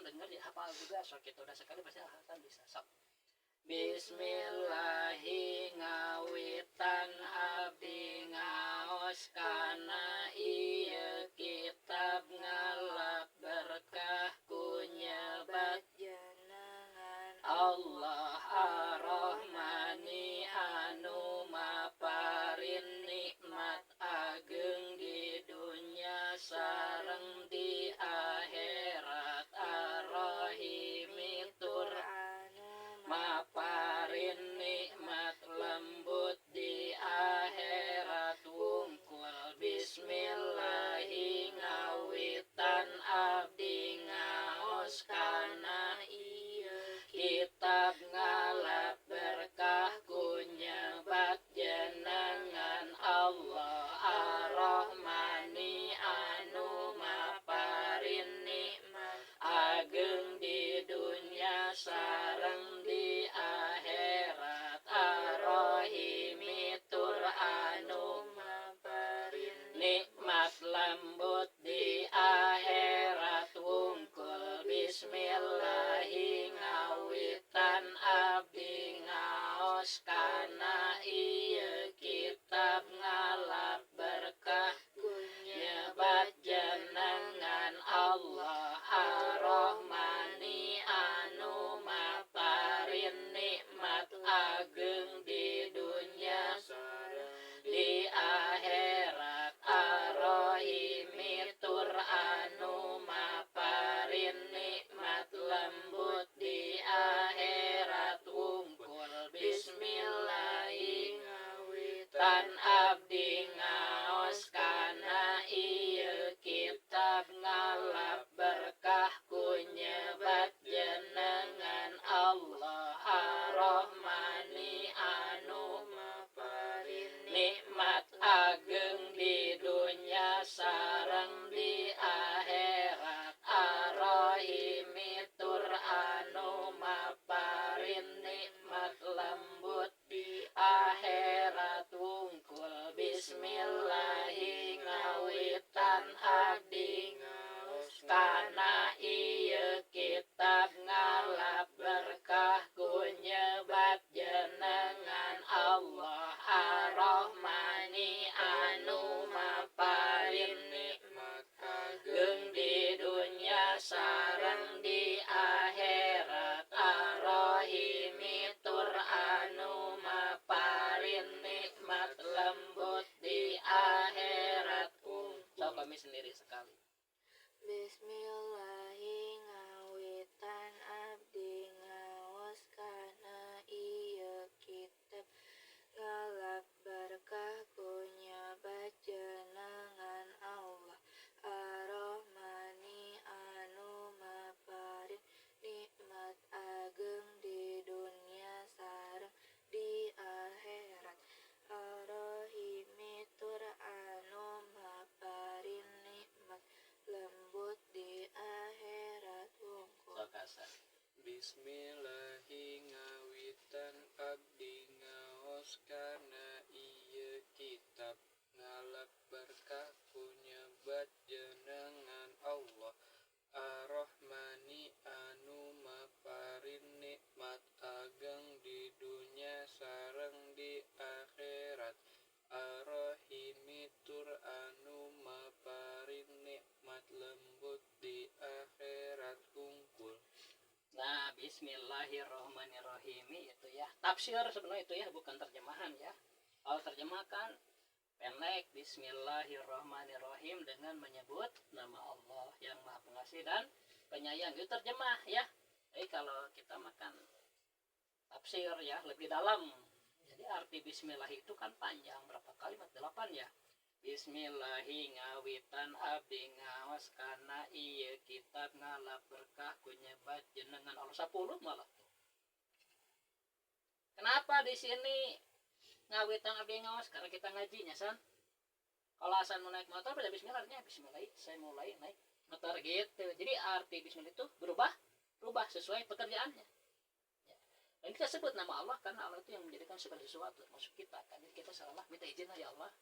dengar ya hafal juga, sok kita udah sekali pasti hafal bisa sok. Bismillahi ngawitan abdi ngaos kana ieu kitab ngalap berkah kunyebat jenengan Allah Ar-Rahmani anu maparin nikmat ageng di dunya sareng di akhirat Ar-Rahimi tur maparin nikmat lembut di akhirat wungkul. Bismillahi ngawitan abdi ngaos kana ieu kitab ngalap berkah kunyebat jenengan Allah Ar-Rahmani anu maparin nikmat ageng di dunya sareng di akhirat Ar-Rahimi tur anu maparin nikmat lembut di akhirat wungkul. Bismillahi ngawitan abdi ngaos kana ieu kitab ngalap berkah kunyebat jenengan Allah Ar-Rahmani anu maparin nikmat ageng di dunya di akhirat Ar-Rahimi tur anu maparin nikmat lembut di akhirat wungkul. Bismillahi ngawitan abdi ngaos kana ieu kitab ngalap berkah kunyebat jenengan Allah Ar-Rahmani anu maparin nikmat ageng di dunya sareng di akhirat Ar-Rahimi tur anu maparin nikmat lembut di akhirat wungkul. Bismillahi ngawitan abdi ngaos kana ieu kitab ngalap berkah kunyebat jenengan Allah Ar-Rahmani anu maparin nikmat ageng di dunya sareng di akhirat Ar-Rahimi tur anu maparin nikmat lembut di akhirat so kami sendiri sekali. Bismillahi ngawitan abdi ngaos kana ieu kitab ngalap berkah kunyebat jenengan Allah Ar-Rahmani anu maparin nikmat ageng di dunya sareng di akhirat Ar-Rahimi tur anu maparin nikmat lembut di akhirat wungkul. Bismillahi ngawitan abdi ngaos kana ieu kitab ngalap berkah kunyebat jenengan Allah Ar-Rahmani anu maparin nikmat ageng di dunya sareng di akhirat Ar-Rahimi tur anu maparin nikmat lembut di akhirat wungkul. Nah, bismillahirrahmanirrahim itu ya. Tafsir sebenarnya itu ya, bukan terjemahan ya. Kalau terjemahkan pendek bismillahirrahmanirrahim dengan menyebut nama Allah yang Maha Pengasih dan Penyayang. Itu terjemah ya. Jadi kalau kita makan tafsir ya lebih dalam. Jadi arti bismillah itu kan panjang, berapa kalimat? 8 ya. Bismillahi ngawitan abdi ngaos kana ieu kitab ngalap berkah kunyebat jenengan Allah 10 malah. Kenapa di sini ngawitan abdi ngaos? Karena kita ngajinya san. Kalau asan mau naik motor pada bismillah artinya bismillah saya mulai naik motor gitu. Jadi arti bismillah itu berubah sesuai pekerjaannya. Ya. Dan kita sebut nama Allah karena Allah itu yang menjadikan segala sesuatu termasuk kita. Kan jadi kita salah minta izin ya Allah.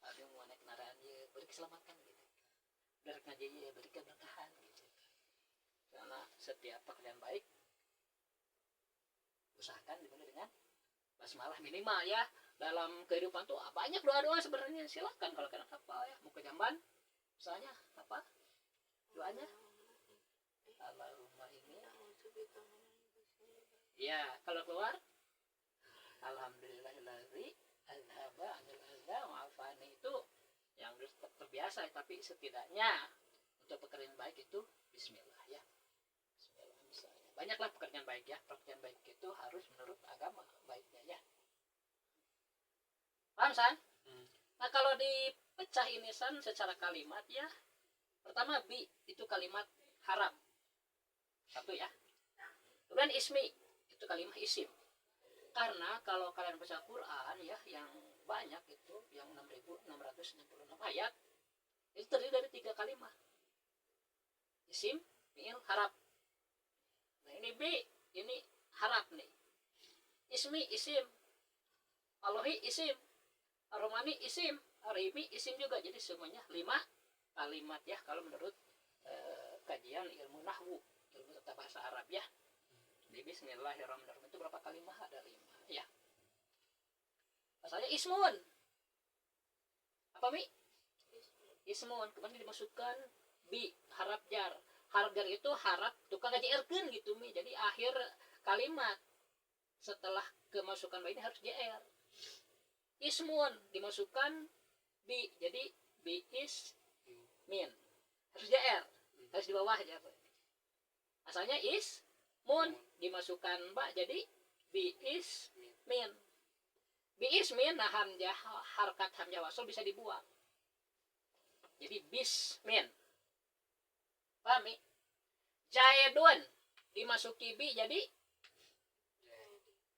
Ada yang mau naik kendaraan ya beri keselamatan gitu. Dari ngaji ya beri keberkahan gitu. Karena setiap pekerjaan baik usahakan dimulai dengan basmalah minimal ya. Dalam kehidupan tuh banyak doa-doa sebenarnya, silakan kalau kalian hafal ya. Mau ke jamban misalnya apa doanya, Allahumma ini ya, kalau keluar alhamdulillahilladzi azhaba anil adza wa afani, itu yang terbiasa. Tapi setidaknya untuk pekerjaan baik itu bismillah ya. Bismillah misalnya. Banyaklah pekerjaan baik ya. Pekerjaan baik itu harus menurut agama baiknya ya. Paham San? Nah kalau dipecah ini San secara kalimat ya. Pertama bi itu kalimat haram. Satu ya. Kemudian ismi itu kalimat isim. Karena kalau kalian baca Quran ya yang banyak itu yang 6.666 ayat itu terdiri dari 3 kalimat. Isim, fi'il, harap. Nah ini bi, ini harap nih. Ismi isim. Allahi isim. Ar-Rahmani isim. Ar-Rahimi isim juga. Jadi semuanya 5 kalimat ya kalau menurut kajian ilmu nahwu, ilmu tata bahasa Arab ya. Di bismillahirrahmanirrahim itu berapa kalimat? Ada 5 ya. Asalnya ismun. Apa mi? Ismun. Kemudian dimasukkan bi, harap jar. Harap jar itu harap tukang JR-keun gitu mi. Jadi akhir kalimat setelah kemasukan bi ini harus JR. Ismun dimasukkan bi. Jadi bi is min. Harus JR. Harus di bawah aja. Asalnya is mun dimasukkan ba jadi bi is min. Bi is min nah hamzah harkat hamzah wasl bisa dibuang. Jadi bismin. Paham mi? Jaedun dimasuki bi jadi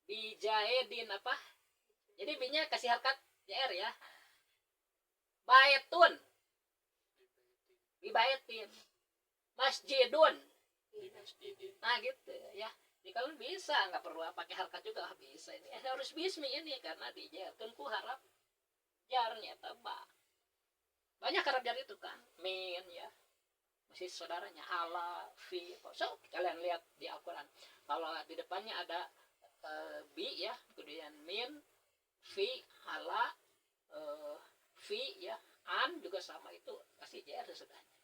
bijaedin apa? Jadi bi-nya kasih harkat JR ya. Baitun bibaetin. Masjidun. Nah gitu ya. Jadi kalau bisa nggak perlu pakai harkat juga bisa ini. Harus bismi ini karena dijarkan ku harap jarnya tebak. Banyak harap jar itu kan. Min ya. Masih saudaranya ala fi. So kalian lihat di Al-Qur'an. Kalau di depannya ada bi ya, kemudian min, fi, ala, fi ya, an juga sama itu pasti jar sesudahnya.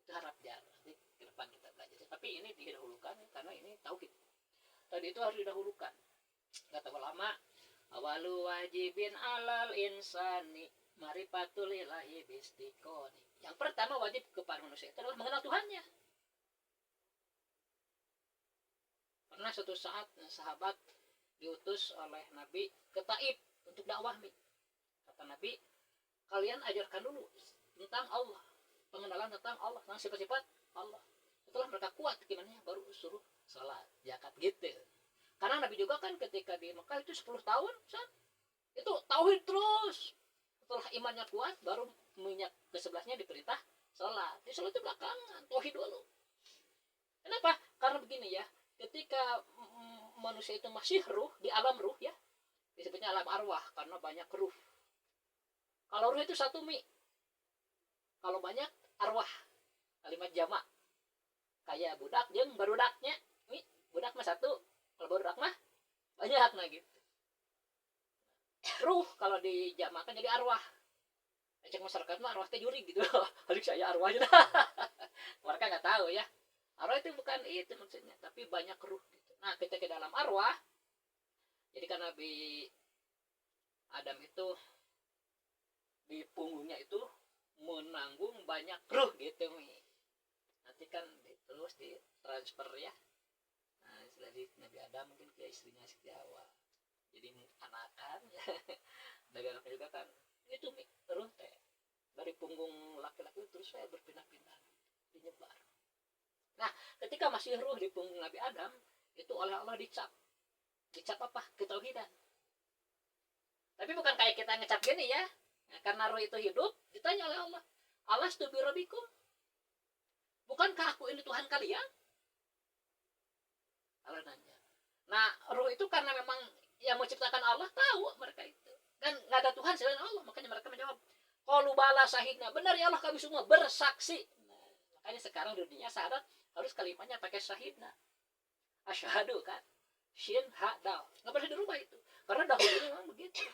Itu harap jar. Nanti ke depan kita belajar. Tapi ini didahulukan karena ini tauhid. Tadi itu harus didahulukan. Kata ulama, awalu wajibin alal insani marifatul ilahi bistiqoni. Yang pertama wajib kepada manusia itu adalah mengenal Tuhannya. Pernah suatu saat sahabat diutus oleh Nabi ke Taif untuk dakwah. Kata Nabi, kalian ajarkan dulu tentang Allah, pengenalan tentang Allah, tentang sifat-sifat Allah. Setelah mereka kuat gimana baru suruh salat, zakat gitu. Karena Nabi juga kan ketika di Mekah itu 10 tahun, itu tauhid terus. Setelah imannya kuat baru minyak ke sebelahnya diperintah salat. Di salat itu belakangan, tauhid dulu. Kenapa? Karena begini ya, ketika manusia itu masih ruh, di alam ruh ya, disebutnya alam arwah karena banyak ruh. Kalau ruh itu satu mi, kalau banyak arwah, kalimat jamak. Kayak budak jeung barudaknya, mi budak mah satu, kalau barudak mah banyak nah gitu. Ruh kalau dijamakan jadi arwah. Cek masyarakat mah arwah teh juri gitu. Halik saya arwahnya. Mereka nggak tahu ya. Arwah itu bukan itu maksudnya, tapi banyak ruh gitu. Nah, ketika dalam arwah, jadi kan Nabi Adam itu di punggungnya itu menanggung banyak ruh gitu mi. Nanti kan terus ditransfer ya. Nah, dari Nabi Adam mungkin ke istrinya Siti Hawa. Jadi anakan ya. Dari anaknya juga kan itu mi ruh teh dari punggung laki-laki terus saya berpindah-pindah dinyebar. Nah, ketika masih ruh di punggung Nabi Adam, itu oleh Allah dicap. Dicap apa? Ketauhidan. Tapi bukan kayak kita ngecap gini ya. Nah, karena ruh itu hidup, ditanya oleh Allah, alastu bi rabbikum? Bukankah aku ini Tuhan kalian? Allah nanya. Nah, ruh itu karena memang yang menciptakan Allah tahu mereka itu. Dan nggak ada Tuhan selain Allah. Makanya mereka menjawab, qalu bala syahidna. Benar ya Allah, kami semua bersaksi. Nah, makanya sekarang di dunia syahadat harus kalimatnya pakai syahidna. Asyhadu kan, shin ha dal, nggak boleh dirubah itu, karena dahulunya memang begitu.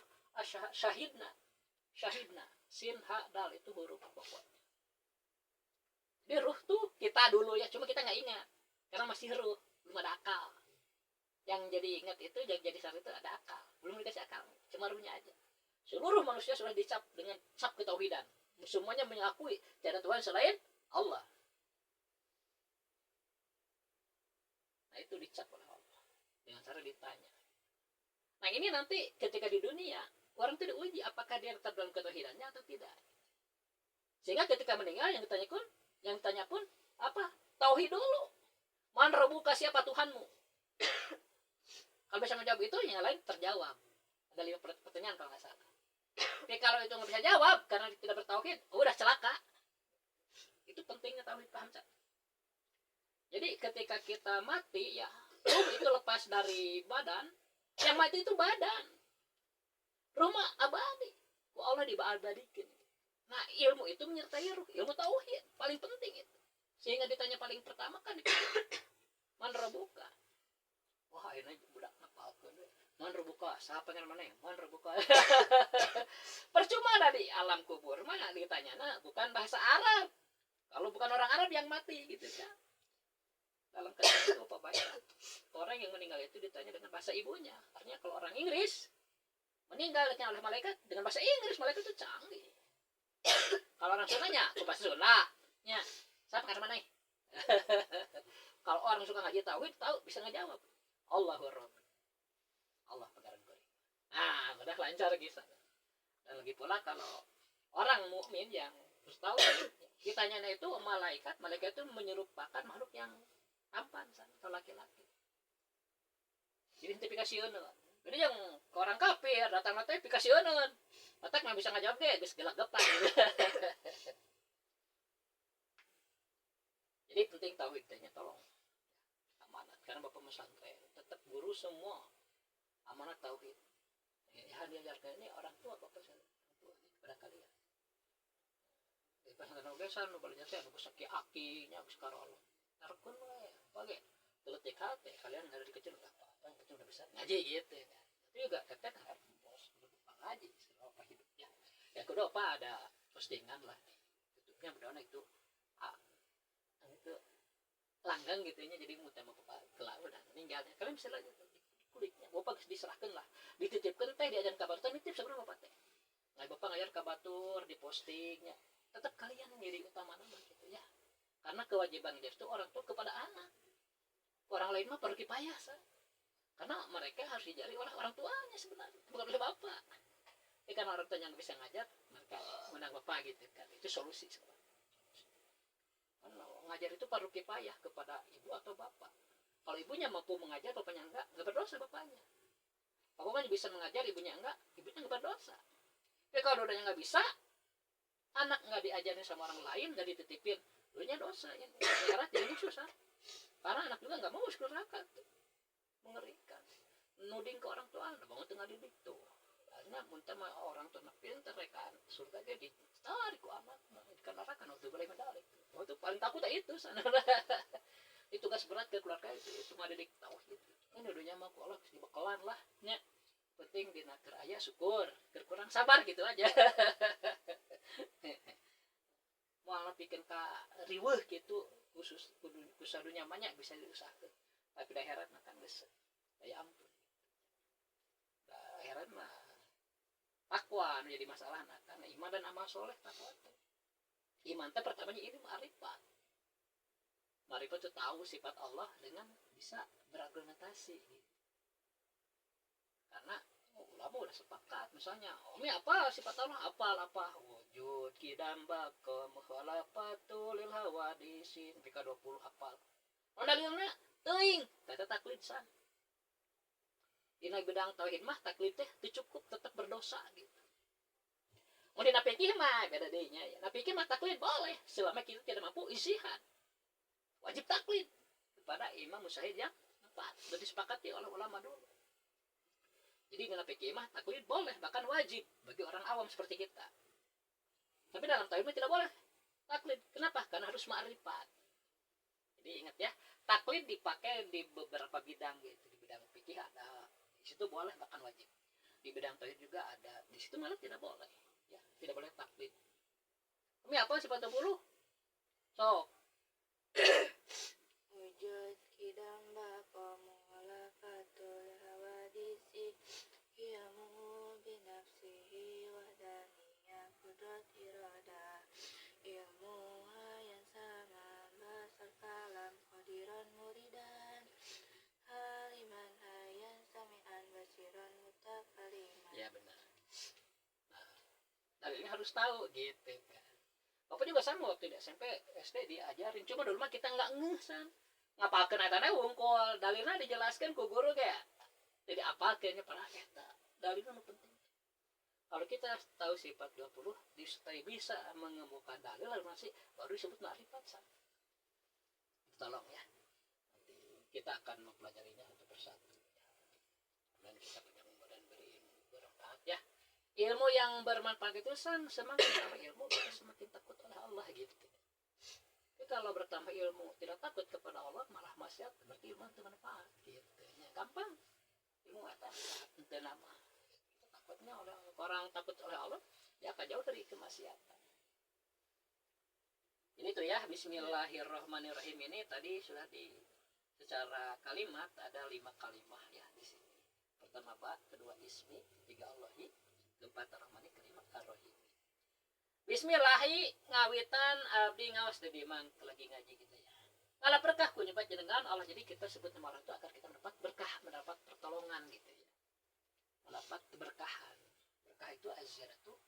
Syahidna, syahidna, sin ha dal itu huruf pokok. Jadi ruh tuh kita dulu ya, cuma kita nggak ingat karena masih ruh, belum ada akal. Yang jadi ingat itu, yang jadi syahid itu ada akal, belum dikasih akal, cuma ruhnya aja. Seluruh manusia sudah dicap dengan cap ketauhidan, semuanya mengakui tiada Tuhan selain Allah. Nah itu dicap oleh Allah dengan cara ditanya. Nah ini nanti ketika di dunia orang itu diuji apakah dia tetap dalam ketauhidannya atau tidak. Sehingga ketika meninggal yang ditanya pun apa? Tauhid dulu. Man rabbuka, siapa Tuhanmu? Kalau bisa menjawab itu, yang lain terjawab. Ada 5 pertanyaan kalau nggak salah. Tapi kalau itu nggak bisa jawab karena tidak bertauhid, udah celaka. Itu pentingnya tauhid, paham tak? Jadi ketika kita mati ya, ruh itu lepas dari badan, yang mati itu badan. Ruh mah abadi. Ku Allah diabadikan. Nah, ilmu itu menyertai ruh, ilmu tauhid paling penting itu. Sehingga ditanya paling pertama kan itu, man rabbuka. Wah, ini budak ngapalkeun we. Man rabbuka, siapa yang mana? Man rabbuka. Percuma dari alam kubur mah ditanyana bukan bahasa Arab. Kalau bukan orang Arab yang mati gitu kan. Dalam keadaan itu apa bahasa? Orang yang meninggal itu ditanya dengan bahasa ibunya. Artinya kalau orang Inggris meninggal oleh malaikat dengan bahasa Inggris, malaikat itu canggih. Kalau orang Sundanya, aku bahasa Sunda. Ya, siapa karena mana? Kalau orang suka ngaji tauhid, tahu bisa ngejawab. Allahu Rabb. Allah pengarang kori. Nah, udah lancar kisah. Dan lagi pula kalau orang mukmin yang terus tahu ditanya itu malaikat itu menyerupakan makhluk yang tampan atau laki-laki. Jadi identifikasiun. Jadi yang orang kafir datang notifikasiun. Otak nggak bisa ngejawab deh, geus gelak-gepak gitu. Jadi penting tauhidnya, tolong amanat karena bapak pesantren tetap guru semua amanat tauhid. Ya diajarkan ini orang tua bapak orang tua kepada kalian. Di pesantren ogesan nu belajar teh nu sakit akinya geus karolo. Tarkeun we page teletik hate kalian dari kecil enggak apa-apa, yang kecil udah bisa ngaji gitu kan. Tapi juga teteh harus ngaji selama hidupnya. Ya kedua apa ada postingan lah YouTube-nya benar itu itu langgang gitu nya, jadi muntah mau kelak udah meninggalnya kalian bisa lagi kulitnya bapak diserahkan lah, dititipkan teh diajar kabar teh nitip sebenarnya bapak teh nggak bapak ngajar kabatur di postingnya, tetap kalian yang jadi utama nama gitu ya, karena kewajiban dia itu orang tua kepada anak, orang lain mah perlu kipayah karena mereka harus dijari oleh orang tuanya sebenarnya, bukan oleh bapak. Karena orang tua yang bisa ngajar, mereka menang bapak gitu kan, itu solusi sebenarnya. Ngajar itu perlu kipayah kepada ibu atau bapak. Kalau ibunya mampu mengajar, bapaknya enggak berdosa bapaknya. Bapaknya bisa mengajar, ibunya enggak berdosa. Tapi kalau dua-duanya enggak bisa, anak enggak diajarin sama orang lain, enggak dititipin, dua-duanya dosa ya. Karena jadinya susah. Karena anak juga enggak mau masuk neraka. Mengerikan. Nuding ke orang tua, bangun tengah didik tuh. Karena muntah orang tua pintar rekan surga dia ditarik ku amat ikan neraka waktu boleh mendalik. Itu paling takut itu sana. Itu tugas berat ke keluarga itu mah didik tauhid. Ini dunia mah ku Allah dibekalan lah nya. Penting dina keur aya syukur, keur kurang sabar gitu aja. Moal pikeun ka riweuh gitu khusus kudu sadunya banyak bisa diusahakeun. Tapi da herat mah kan geus aya ampun. Da herat mah takwa menjadi masalah karena iman dan amal soleh takwa. Iman teh pertamanya ini ma'rifat. Ma'rifat itu tahu sifat Allah dengan bisa berargumentasi. Karena ulama udah sepakat misalnya, ini apa sifat Allah? Apa wujud kidam baqa mukhalafatu lil hawadisin pika 20 hafal. Dalilna teuing eta taklid san. Dina bidang tauhid mah taklid teh teu cukup, tetap berdosa gitu. Mun dina fikih mah beda deui nya ya. Na fikih mah taklid boleh selama kita tidak mampu ijtihad. Wajib taklid kepada imam mujtahid yang tepat. Sudah disepakati oleh ulama dulu. Jadi dina fikih mah taklid boleh, bahkan wajib bagi orang awam seperti kita. Tapi dalam tauhid mah tidak boleh taklid. Kenapa? Karena harus ma'rifat. Jadi Jadi ingat ya, taklid dipakai di beberapa bidang gitu. Di bidang fikih ada, di situ boleh bahkan wajib. Di bidang tauhid juga ada, di situ malah tidak boleh. Ya, tidak boleh taklid. Kami apa sifat 20? Sok. Wujud kidam bapa mulakatul hawadisi ilmu binafsihi wahdaniyah kudrat irada ilmu yang sama basal kalam qadiran muridan haliman hayan sami'an basiran mutakaliman. Ya benar. Nah, dalilnya harus tahu gitu kan. Bapak juga sama waktu di SMP, SD diajarin. Cuma dulu mah kita nggak ngeh san. Ngapakeun etana wungkul, dalilnya dijelaskan ku guru kayak. Jadi apakeunnya pernah eta. Dalilnya nu penting. Kalau kita tahu sifat 20, bisa mengemukakan dalil lalu masih baru disebut ma'rifat san. Tolong ya. Nanti kita akan mempelajarinya satu persatu. Dan kita mudah-mudahan beri bermanfaat ya. Ilmu yang bermanfaat itu semakin bertambah ilmu kita semakin takut oleh Allah gitu. Tapi kalau bertambah ilmu tidak takut kepada Allah malah maksiat berarti ilmu itu manfaat gitu. Ya, gampang ilmu itu nama. Takutnya oleh orang takut oleh Allah ya akan jauh dari kemaksiatan. Ini tuh ya Bismillahirrahmanirrahim ini tadi sudah secara kalimat ada 5 kalimat ya di sini. Pertama ba, kedua ismi, ketiga Allahi, keempat Ar-Rahmani, kelima Ar-Rahim. Bismillahi ngawitan abdi ngawas dari mang lagi ngaji kita ya. Kalau berkah ku nyebat jenengan Allah, jadi kita sebut nama Allah itu agar kita mendapat berkah, mendapat pertolongan gitu ya. Mendapat keberkahan. Berkah itu az-ziyadatu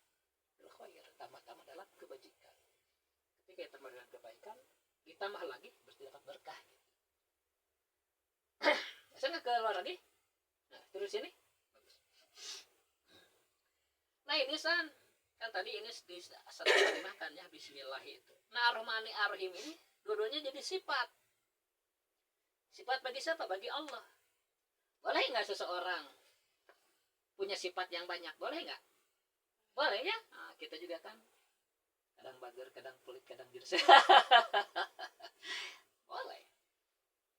bil khair, tambah-tambah dalam kebajikan. Ketika kita tambah dalam kebaikan, ditambah lagi berarti dapat berkah gitu. Bisa nggak keluar lagi? Nah, terus ini. Nah ini san kan tadi ini dimakan ya Bismillah itu. Nah Ar-Rahmani Ar-Rahim ini dua-duanya jadi sifat. Sifat bagi siapa? Bagi Allah. Boleh nggak seseorang punya sifat yang banyak? Boleh nggak? Boleh ya. Nah, kita juga kan kadang bager, kadang pelit, kadang jirse. Boleh.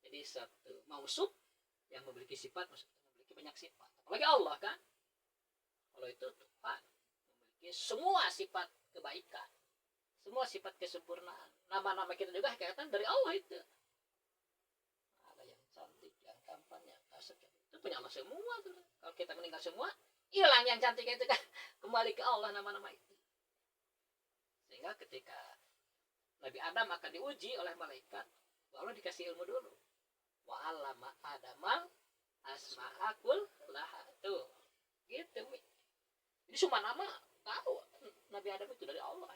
Jadi satu mausuf yang memiliki sifat maksudnya memiliki banyak sifat. Apalagi Allah kan. Kalau itu Tuhan memiliki semua sifat kebaikan, semua sifat kesempurnaan. Nama-nama kita juga hakikatan dari Allah itu. Ada yang cantik, yang tampan, yang kasar, itu punya Allah semua tuh. Kalau kita meninggal semua, hilang yang cantik itu kan, kembali ke Allah nama-nama itu. Sehingga ketika Nabi Adam akan diuji oleh malaikat, Allah dikasih ilmu dulu. Wa 'allama Adamal asma'akul laha tuh. Gitu. Jadi semua nama tahu Nabi Adam itu dari Allah.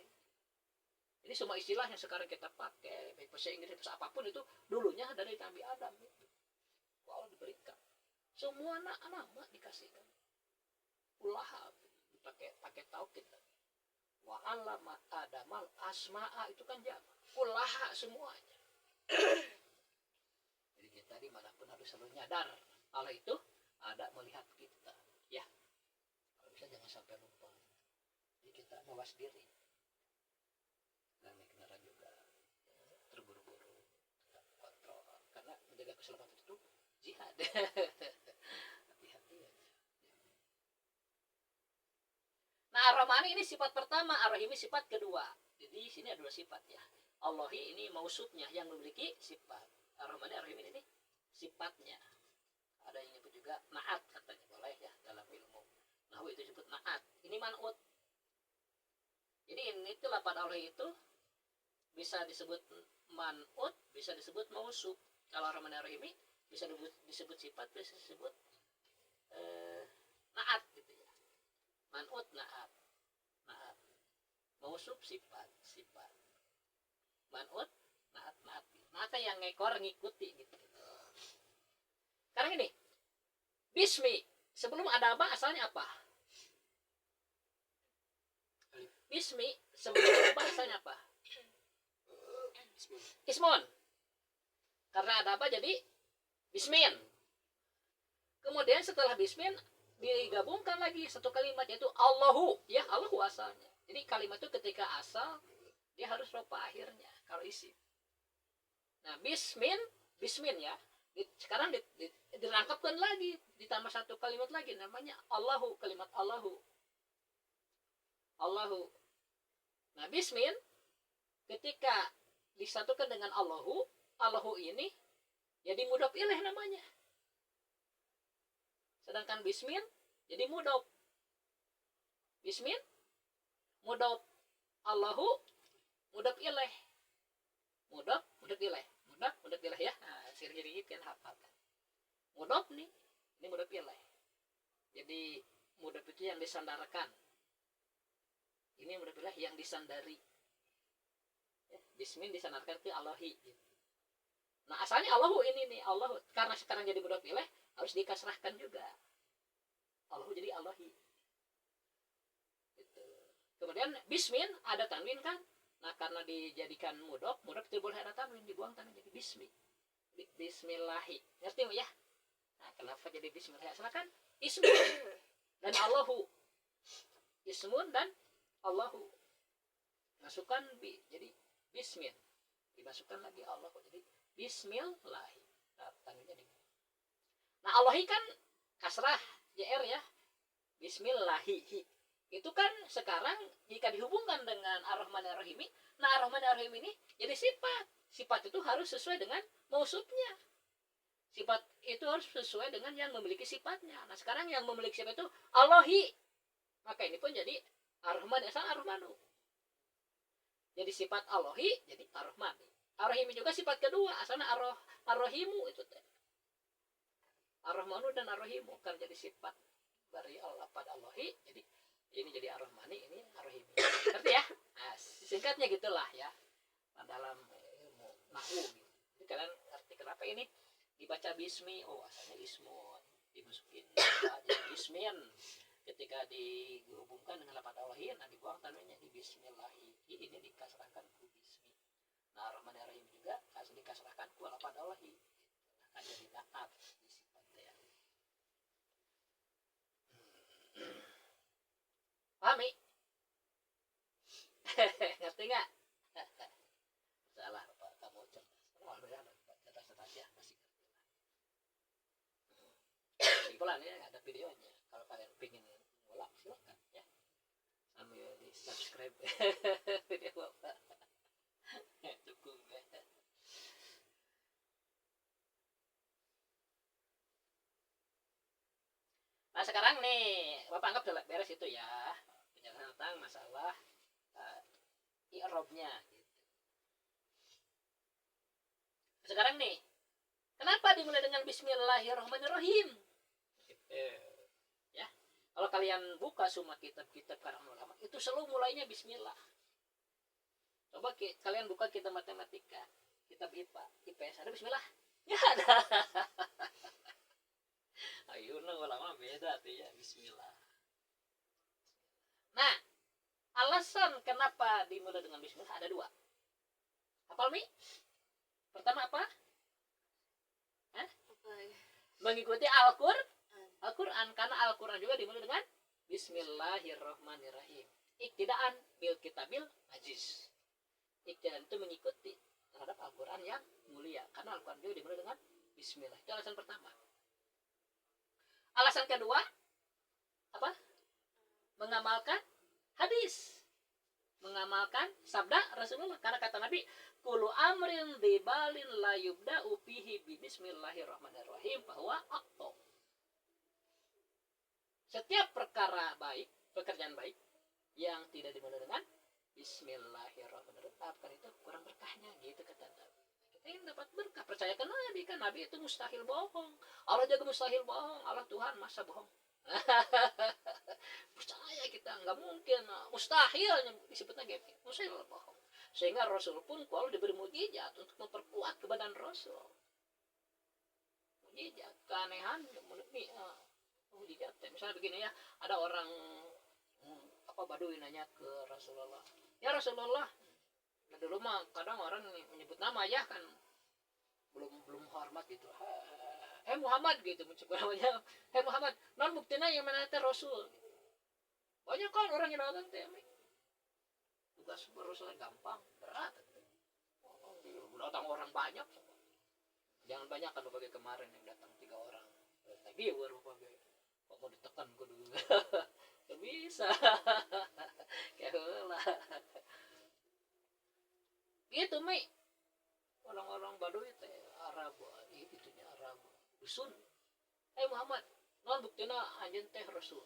Jadi semua istilah yang sekarang kita pakai, baik bahasa Inggris bahasa apapun itu dulunya dari Nabi Adam itu. Allah diberikan. Semua nama dikasihkan. Ulaha pakai tauhid. Wa 'allama Adamal asma'a itu kan jamak. Ulaha semuanya. Jadi kita dimanapun harus selalu nyadar Allah itu ada melihat kita. Ya. Bisa jangan sampai lupa. Jadi kita mawas diri. Dan naik kendaraan juga terburu-buru, kontrol. Karena menjaga keselamatan itu jihad. Hati-hati ya. Nah, Ar-Rahmani ini sifat pertama, Ar-Rahim ini sifat kedua. Jadi di sini ada 2 sifat ya. Allahi ini mausufnya yang memiliki sifat. Ar-Rahmani Ar-Rahim ini sifatnya. Ada yang nyebut juga naat katanya boleh ya dalam ilmu. Nah, itu disebut naat. Ini man'ut. Jadi ini itu lafaz Allah itu bisa disebut man'ut, bisa disebut mausuf. Kalau Ar-Rahman Ar-Rahim bisa disebut sifat, bisa disebut naat gitu ya. Man'ut naat. Naat. Mausuf sifat. Man'ut naat. Naat yang ngekor ngikuti gitu. Sekarang ini Bismi sebelum ada apa asalnya apa? Bismi sebelum apa asalnya apa? Ismun. Karena ada apa jadi Bismin. Kemudian setelah Bismin digabungkan lagi satu kalimat yaitu Allahu. Ya Allahu asalnya. Jadi kalimat itu ketika asal dia harus ropa akhirnya kalau isim. Nah, bismin ya. Sekarang dirangkapkan lagi, ditambah satu kalimat lagi namanya Allahu, kalimat Allahu. Allahu. Nah, bismin ketika disatukan dengan Allahu, Allahu ini jadi mudhof ilaih namanya. Sedangkan bismin jadi mudhof. Bismin mudhof, Allahu mudhof ilaih. Mudhof ilaih. Mudhof ilaih ya. Nah, siri-siri kan hafal. Mudhof nih, ini mudhof ilaih. Jadi mudhof itu yang disandarkan. Ini mudhof ilaih yang disandari. Ya, bismin disandarkan ke Allahi. Nah, asalnya Allahu ini nih, Allahu karena sekarang jadi mudhof ilaih harus dikasrahkan juga. Allahu jadi Allahi. Gitu. Kemudian bismin ada tanwin kan? Nah, karena dijadikan mudhof tidak boleh ada tanwin, dibuang tanwin jadi bismi. Bismillahi. Ngerti ya? Nah, kenapa jadi bismillah? Asalnya kan ismun dan Allahu. Ismun dan Allahu. Masukkan jadi bismin. Dimasukkan lagi Allahu jadi bismillahi. Nah, tanwinnya di. Nah, Allahi kan kasrah JR ya. Bismillahi. Itu kan sekarang jika dihubungkan dengan Ar-Rahmanir-Rahim, nah Ar-Rahmanir-Rahim ini jadi sifat. Sifat itu harus sesuai dengan mausufnya. Sifat itu harus sesuai dengan yang memiliki sifatnya. Nah, sekarang yang memiliki sifat itu Allahi. Maka ini pun jadi Ar-Rahman, asal Ar-Rahmanu. Jadi sifat Allahi jadi Ar-Rahman. Ar-Rahim juga sifat kedua, asalnya Ar-Rahimu itu teh. Ar-Rahmanu dan Ar-Rahimu kan jadi sifat dari Allah pada Allahi, jadi ini jadi Ar-Rahmani, ini Ar-Rahimi. Ngerti ya? Nah, singkatnya gitulah ya. Nah, dalam ilmu nahwu gitu. Jadi kalian ngerti kenapa ini dibaca bismi? Oh, asalnya ismun, dimasukin jadi bismin. Ketika dihubungkan dengan lafaz Allahi, nah dibuang tanwinnya di bismillahi. Ini dikasrahkan ku bismi. Nah, Ar-Rahmanir-Rahim juga kasih dikasrahkan ku lafaz Allahi. Nah, jadi naat di sifatnya. Pahami? Ngerti nggak? Salah Pak, kamu cerdas. Cerdas ya, masih ngerti lah. Simpulan ya, ada videonya. Kalau kalian pengen ngulang silakan ya. Sambil di subscribe video Bapak. Dukung ya. Nah, sekarang nih, Bapak anggap sudah beres itu ya. Penjelasan tentang masalah i'rabnya gitu. Sekarang nih, kenapa dimulai dengan Bismillahirrahmanirrahim? Gitu. Ya. Kalau kalian buka semua kitab-kitab karangan ulama, itu selalu mulainya bismillah. Coba kalian buka kitab matematika, kitab IPA, IPS, ada bismillah? Ya ada. Ayo ulama beda tuh ya, bismillah. Nah, alasan kenapa dimulai dengan bismillah ada dua. Hafal Mi? Pertama apa? Mengikuti Al-Quran, karena Al-Quran juga dimulai dengan Bismillahirrahmanirrahim. Iktidaan bil kitabil aziz. Iktidaan itu mengikuti terhadap Al-Quran yang mulia, karena Al-Quran juga dimulai dengan Bismillah. Itu alasan pertama. Alasan kedua apa? Mengamalkan hadis, mengamalkan sabda Rasulullah, karena kata Nabi, kullu amrin dibalin la yubda'u fihi bi bismillahirrahmanirrahim bahwa aqta. Setiap perkara baik, pekerjaan baik yang tidak dimulai dengan bismillahirrahmanirrahim, kan itu kurang berkahnya, gitu kata Nabi. Kita yang dapat berkah, percayakan Nabi, kan Nabi itu mustahil bohong. Allah juga mustahil bohong. Allah Tuhan masa bohong. Percaya kita, nggak mungkin, mustahil disebutnya gitu, mustahil bohong. Sehingga Rasul pun kalau diberi mukjizat untuk memperkuat kebenaran Rasul, mukjizat, keanehan, mukjizat. Misalnya begini ya, ada orang Baduy nanya ke Rasulullah, ya Rasulullah, nah dulu mah kadang orang menyebut nama ya kan, belum hormat gitu. Hei Muhammad gitu, menyebut namanya. Hei Muhammad, non buktinya yang mana teh Rasul. Banyak kan orang yang nonton teh. Tugas Rasulnya gampang, berat. datang orang banyak. Jangan banyak kan bagi kemarin yang datang 3 orang. Lagi baru bagi. Kok mau ditekan ke dulu. Gak bisa. Kayak lah. Gitu Mi. Orang-orang Baduy teh Arab, itunya Arab. Dusun. Muhammad, non buktina anjeun teh Rasul.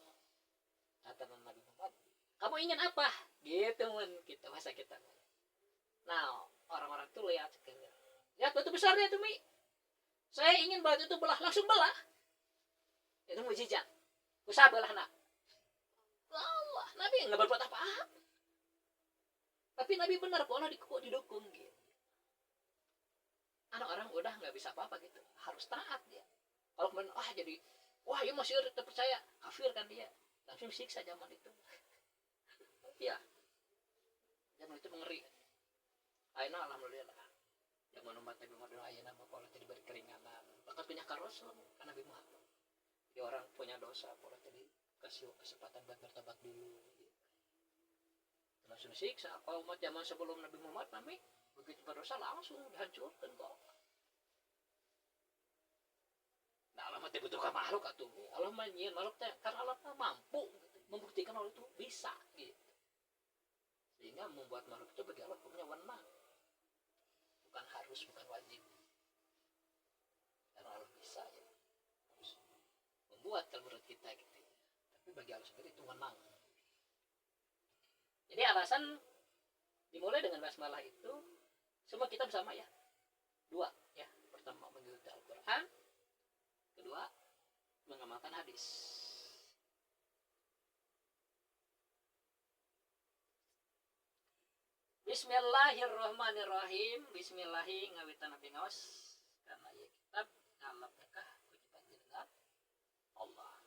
Kata Nabi Muhammad, kamu ingin apa? Gitu mun kita bahasa kita. Nah, orang-orang tuh lihat sekalian. Lihat batu besarnya tuh Mi. Saya ingin batu itu belah, langsung belah. Itu mujizat. Usaha belah nak. Allah, Nabi nggak berbuat apa-apa. Tapi Nabi benar kok Allah didukung gitu. Anak-orang udah nggak bisa apa-apa gitu, harus taat dia. Kalau kemudian jadi ya masih terpercaya, kafir kan dia, langsung siksa zaman itu. Ya, zaman itu mengeri. Aina alhamdulillah. Zaman umat Nabi Muhammad ayeuna mah pola teh diberi keringanan, bakal punya karosul kan Nabi Muhammad. Jadi orang punya dosa pola tadi kasih kesempatan buat bertobat dulu. Langsung siksa. Kalau umat zaman sebelum Nabi Muhammad begitu berdosa langsung dihancurkan kok. Nah Allah mah butuhkan makhluk atuh. Allah mah nyieun makhluk teh karena Allah mampu gitu, membuktikan Allah itu bisa gitu. Sehingga membuat makhluk itu bagi Allah punya wewenang. Bukan harus, bukan wajib. Karena Allah bisa ya. Harus membuat kalau menurut kita gitu. Tapi bagi Allah sendiri itu wewenang. Jadi alasan dimulai dengan basmalah itu semua kita bersama ya. 2 ya. Pertama mengikuti Al-Quran. Kedua mengamalkan hadis. Bismillahirrahmanirrahim. Bismillahi ngawitan nabi ngaos karena ya kitab ngalap nekah kucipan jenengan Allah.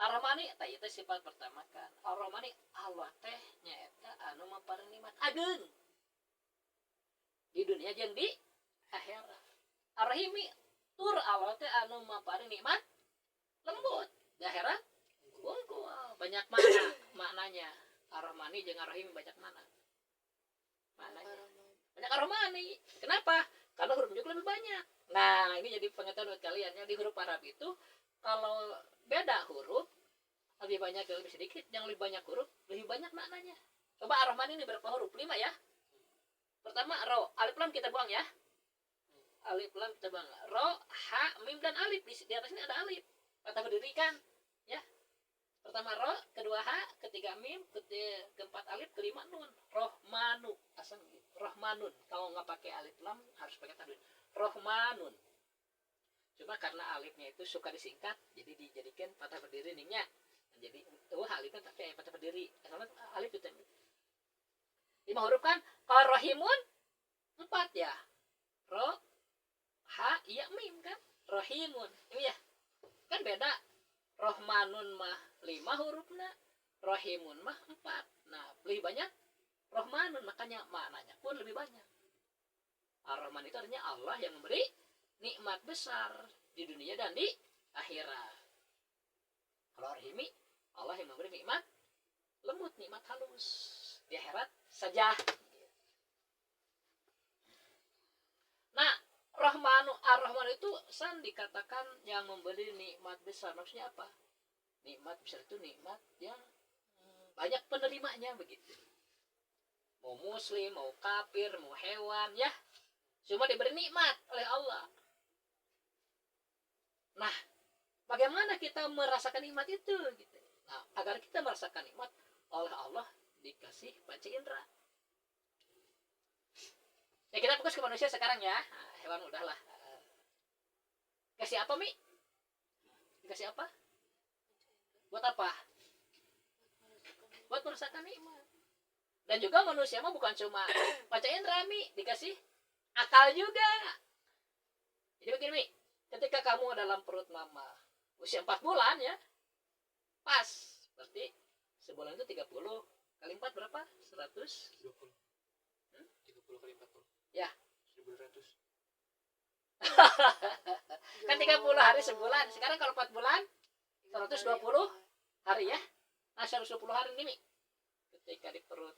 Ar-Rahmani tah ieu sifat pertama kan. Ar-Rahmani Allah teh nyaeta anu maparing nikmat ageung di dunia jeung di akhirat. Ar-Rahimi tur Allah teh anu maparing nikmat lembut di akhirat unggul. Banyak maknanya. Ar-Rahmani jeung Ar-Rahim banyak maknanya. Banyak Ar-Rahmani. Kenapa? Karena huruf juga lebih banyak. Nah, ini jadi pengetahuan buat kalian ya, di huruf Arab itu kalau beda huruf lebih banyak dan lebih sedikit, yang lebih banyak huruf lebih banyak maknanya. Coba Ar-Rahman ini berapa huruf? 5 ya. Pertama ro, alif lam kita buang ya. Alif lam kita buang. Ro, ha, mim dan alif. Di atas ini ada alif. Kata berdiri kan? Ya. Pertama ro, kedua ha, ketiga mim, keempat alif, kelima nun. Rohmanu. Asal gitu. Rohmanun. Kalau nggak pakai alif lam harus pakai tanwin. Rohmanun. Cuma karena alifnya itu suka disingkat, jadi dijadikan patah berdiri ningnya. Jadi alifnya pakai patah berdiri. Karena alif itu 5 huruf kan. Kalau rohimun 4 ya. Ro, ha, iya mim kan. Rohimun. Ini ya. Kan beda. Rohmanun mah 5 hurufnya. Rohimun mah 4. Nah, lebih banyak Rohmanun, makanya maknanya pun lebih banyak. Ar-Rahman itu artinya Allah yang memberi nikmat besar di dunia dan di akhirat. Kalau Ar-Rahimi, Allah yang memberi nikmat lembut, nikmat halus di akhirat saja. Nah, Ar-Rahman itu dikatakan yang memberi nikmat besar. Maksudnya apa? Nikmat besar itu nikmat yang banyak penerimanya begitu. Mau muslim, mau kafir, mau hewan ya, semua diberi nikmat oleh Allah. Nah, bagaimana kita merasakan nikmat itu gitu. Nah, agar kita merasakan nikmat oleh Allah dikasih panca indera. Ya kita fokus ke manusia sekarang ya. Nah, hewan udahlah. Kasih apa Mi? Dikasih apa? Buat apa? Buat merasakan nikmat. Dan juga manusia mah bukan cuma panca indera Mi, dikasih akal juga. Jadi begini Mi, ketika kamu dalam perut mama usia 4 bulan ya, pas berarti sebulan itu 30 kali 4 berapa? 120. 30 kali 40. Ya. 1100. Kan 30 hari sebulan. Sekarang kalau 4 bulan 120 hari ya. Nah 120 hari ini Mi, ketika di perut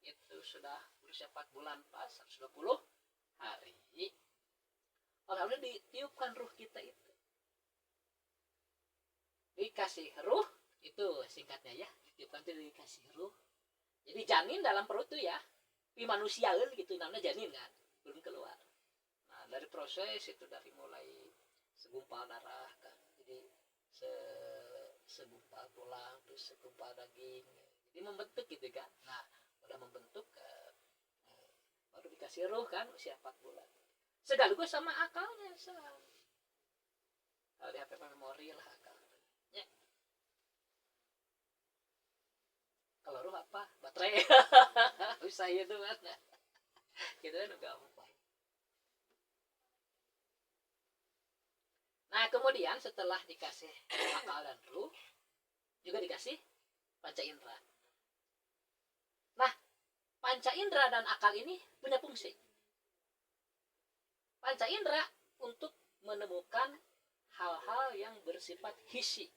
itu sudah berusia 4 bulan pas 120 hari alhamdulillah ditiupkan ruh kita itu, dikasih ruh itu singkatnya ya, ditiupkan itu dikasih ruh. Jadi janin dalam perut tuh ya, pi manusia gitu namanya janin kan, belum keluar. Nah dari proses itu dari mulai segumpal darah kan, jadi segumpal tulang terus segumpal daging, jadi membentuk gitu kan. Nah udah membentuk baru dikasih ruh kan usia 4 bulan sekaligus sama akalnya kalau di HP memori lah akalnya ya. Kalau ruh apa baterai bisa itu kan gitu kan gampang. Nah kemudian setelah dikasih akal dan ruh juga dikasih panca indera. Nah panca indera dan akal ini punya fungsi. Panca indera untuk menemukan hal-hal yang bersifat hisi,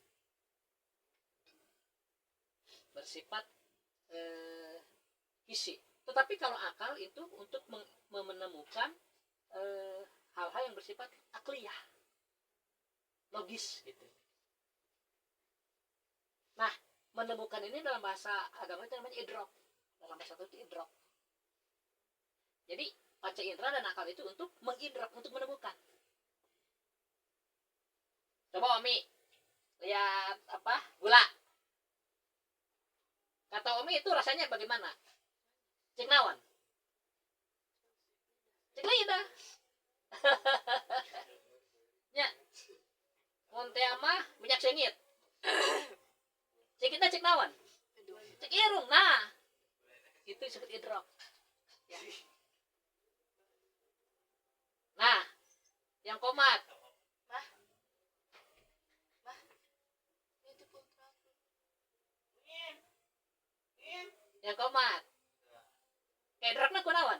bersifat hisi. Tetapi kalau akal itu untuk menemukan hal-hal yang bersifat akliyah, logis gitu. Nah menemukan ini dalam bahasa agama itu namanya idrok. Dalam bahasa itu idrok. Jadi panca indera dan akal itu untuk mengidrok, untuk menemukan. Coba Omi lihat apa gula. Kata Omi itu rasanya bagaimana? Cek naon? Cek lidah. Ya. Monte mah minyak sengit. Cek kita cek naon? Cek irung. Nah, itu disebut idrok. Ya. Nah, yang komat. Yang komat. Kayak idrokna kunaon?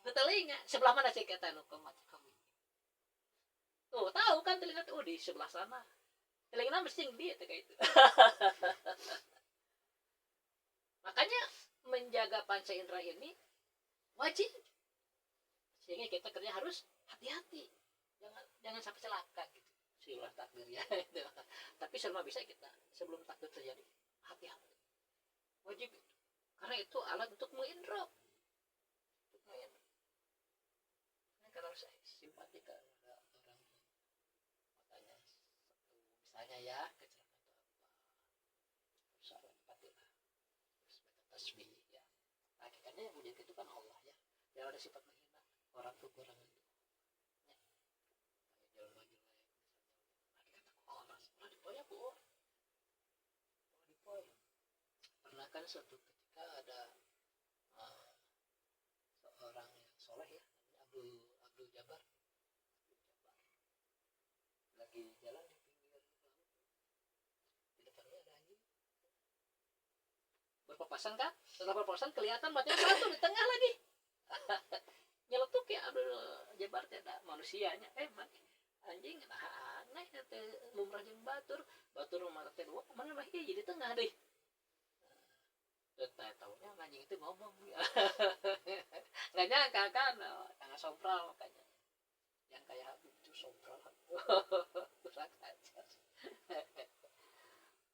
Telinga. Sebelah mana sih kata nu komat? Tuh, tahu kan telinga tuh di sebelah sana. Telinga mesti dia kayak itu. Makanya menjaga panca indera ini wajib. Sehingga kita kerja harus hati-hati. Jangan sampai celaka gitu. Silah takdir ya. Tapi selama bisa kita sebelum takdir terjadi hati-hati. Wajib itu. Karena itu alat untuk mengindrok. Ini kan harus simpati kepada orang. Makanya misalnya ya kecelakaan atau apa. Harus empatilah. Terus baca tasbih ya. Hakikatnya yang menjadi itu kan Allah ya. Yang ada sifat menghina orang kekurangan itu. Ya. Kayak jalan jelek. Hakikatnya Allah. Pernah dipoya bu. Pernah kan suatu ketika ada seorang yang soleh ya, Abdul Jabar, lagi jalan di pinggir laut, di depannya ada anjing berpapasan kan, setelah berpapasan kelihatan matinya satu di tengah lagi nyeletuk ya Abdul Jabar tidak manusianya mati anjing aneh nanti lumrah jeung batur rumah teh dua mana mah ieu di tengah deh. Tahunya anjing itu ngomong nggak nyangka kan tengah sompral makanya yang kayak Habib itu sompral kurang ajar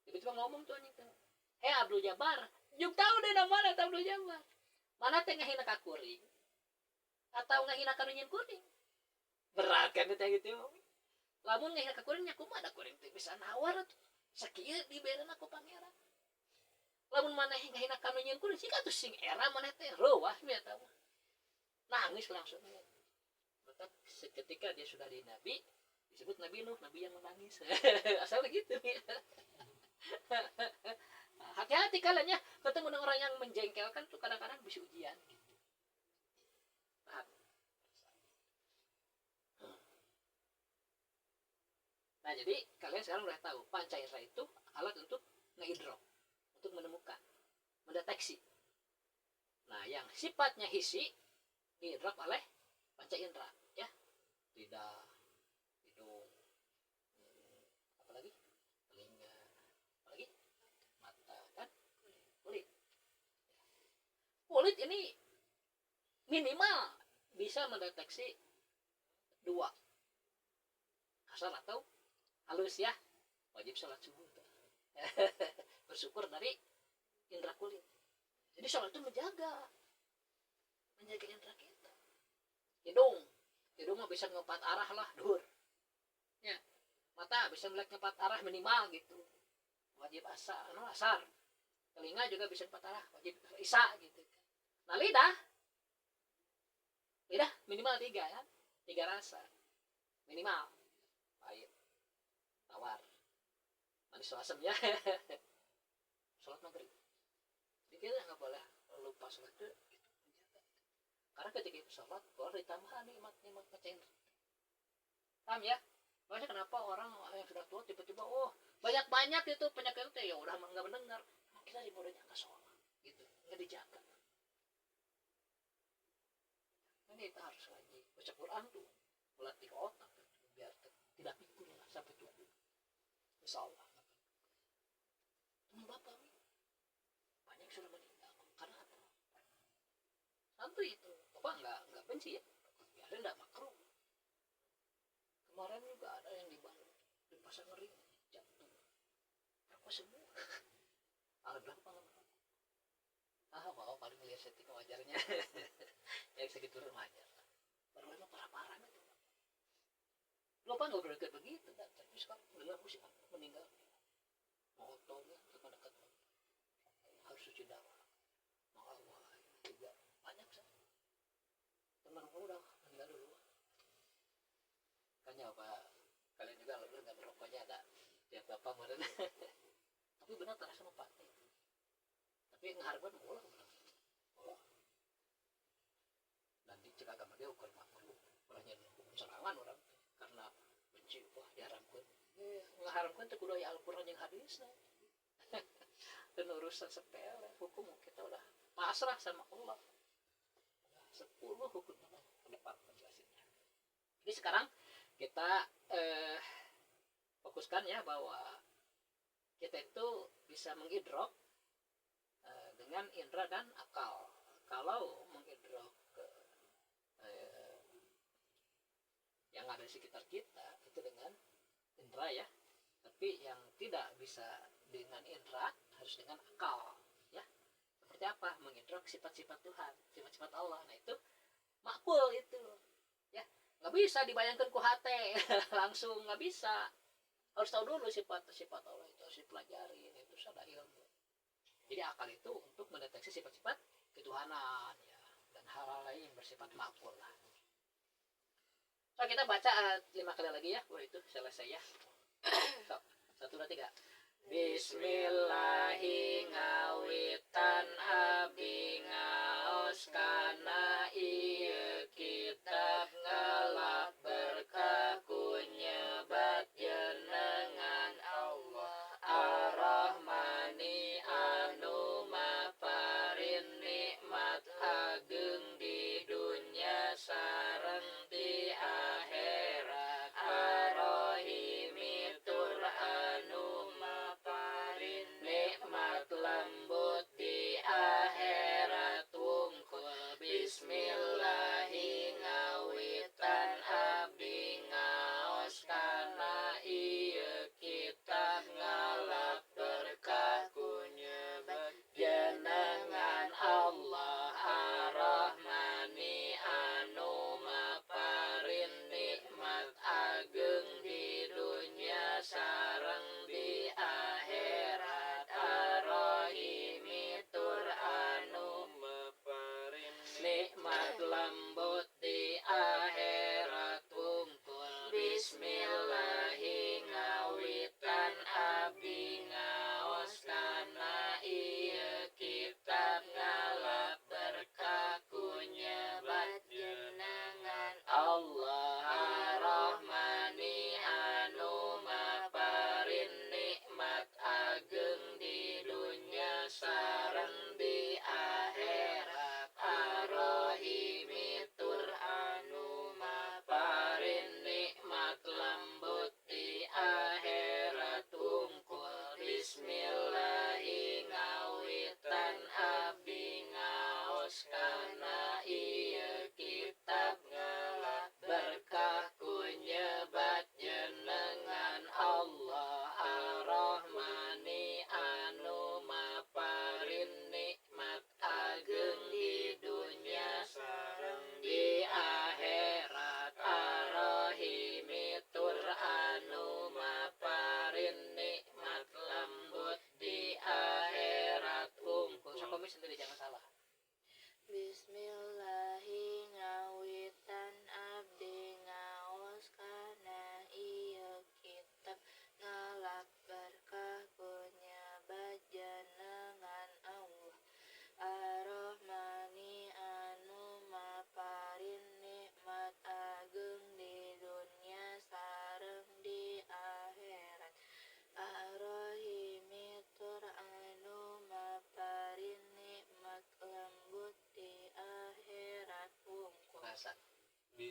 jadi cuma ngomong tuh anjing Abdul Jabar juk tahu deh namanya Abdul Jabar mana teh ngahina ka kuring atau ngahina ka nunyin kuring berat kan itu gitu lamun ngahina ka kuring nya kumaha da kuring teh bisa nawar tuh sakieu diberen aku pangeran lamun maneh ngahina ka nunyin kuring sih atuh sing era maneh teh reuah nya tahu nangis langsung maka seketika dia sudah di nabi disebut Nabi Nuh, nabi yang menangis asal gitu hati-hati kalian ya ketemu dengan orang yang menjengkelkan tuh kadang-kadang bisa ujian gitu. Nah jadi kalian sekarang udah tahu panca indera itu alat untuk ngeidrok, untuk menemukan, mendeteksi. Nah yang sifatnya hisi diidrok oleh panca indera ya, lidah, hidung, apalagi telinga, apalagi mata kan, kulit ini minimal bisa mendeteksi 2 kasar atau halus ya, wajib sholat subuh. Bersyukur dari indra kulit. Jadi sholat itu menjaga indra kita. Hidung mah bisa ngepat arah lah, dur. Ya, mata bisa melihat ngepat arah minimal gitu, wajib asar. Telinga juga bisa ngepat arah, wajib isya gitu. Nah lidah minimal 3 ya, 3 rasa minimal, pahit, tawar, manis, asam ya. Sholat maghrib jadi kita nggak boleh lupa sholat itu menjaga. Karena ketika itu sholat boleh ditambah nikmat baca indra. Paham ya? Makanya kenapa orang yang sudah tua tiba-tiba banyak itu penyakit itu ya udah nggak mendengar. Kita dibodohnya nggak sholat gitu, nggak dijaga. Ini kita harus lagi baca Quran tuh melatih otak biar tidak pikir lah sampai tua. Insya Allah. Teman bapak banyak sudah meninggal karena apa? Santuy itu bapak nggak benci ya, biarin nggak makruh. Kemarin juga ada yang di Bandung di pasar ngering jatuh apa semua. Alhamdulillah mau paling melihat setting wajarnya. Yang segitu wajar baru memang parah itu. Lupa nggak berdekat begitu, tapi sekarang dengar musik meninggal, motornya dekat harus cuci darah, Allah juga banyak sih. Teman gue udah meninggal dulu. Kayaknya apa kalian juga lu nggak merokoknya ada tiap bapak kemarin. Tapi benar terasa manfaatnya. Tapi ngeharapkan bola. Nanti cek agama dia ukur makruh, orangnya hukum serangan orang karena benci diharamkan. Mengharamkan itu kudu Al-Quran yang hadis. Dan urusan sepele hukum kita udah pasrah sama Allah. 10 hukum pendapat penjelasannya. Jadi sekarang kita fokuskan ya bahwa kita itu bisa mengidrok dengan indera dan akal. Kalau mengidrok yang ada di sekitar kita itu dengan indera ya, tapi yang tidak bisa dengan indera harus dengan akal ya. Seperti apa? Mengidrok sifat-sifat Tuhan, sifat-sifat Allah. Nah itu makul itu ya, nggak bisa dibayangkan ku hati langsung, nggak bisa. Harus tahu dulu sifat-sifat Allah itu, harus dipelajari, itu ada ilmu. Jadi akal itu untuk mendeteksi sifat-sifat ketuhanan ya, dan hal-hal lain yang bersifat makul lah. So kita baca 5 kali lagi ya, itu selesai ya. So, 1, 2, 3. Bismillahi ngawitan abdi ngaos kana ieu kitab ngalap berkah ku nyebat jenengan Allah Ar-Rahmani anu maparin nikmat ageng di dunya sareng di akhirat Ar-Rahimi tur anu maparin nikmat lembut di akhirat wungkul bismillah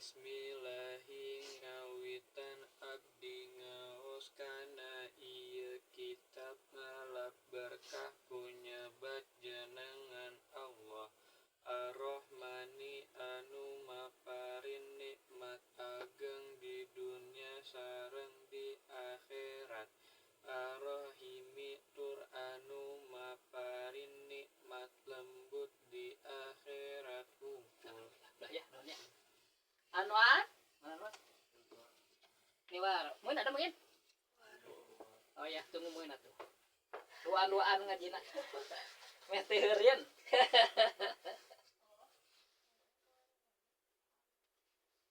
Bismillahi ngawitan abdi ngaos kana ieu kitab ngalap berkah punyebat jenengan Allah Ar-Rahmani anu maparin nikmat ageng di dunia sareng di akhirat Ar-Rahimi tur anu maparin nikmat lembut di akhirat hungkul. Udah ya, naonnya. Anuan? Mana ini war, mun ada mungkin? Oh ya, tunggu mun atuh. Luan-luan ngajina. Meh teu heureun.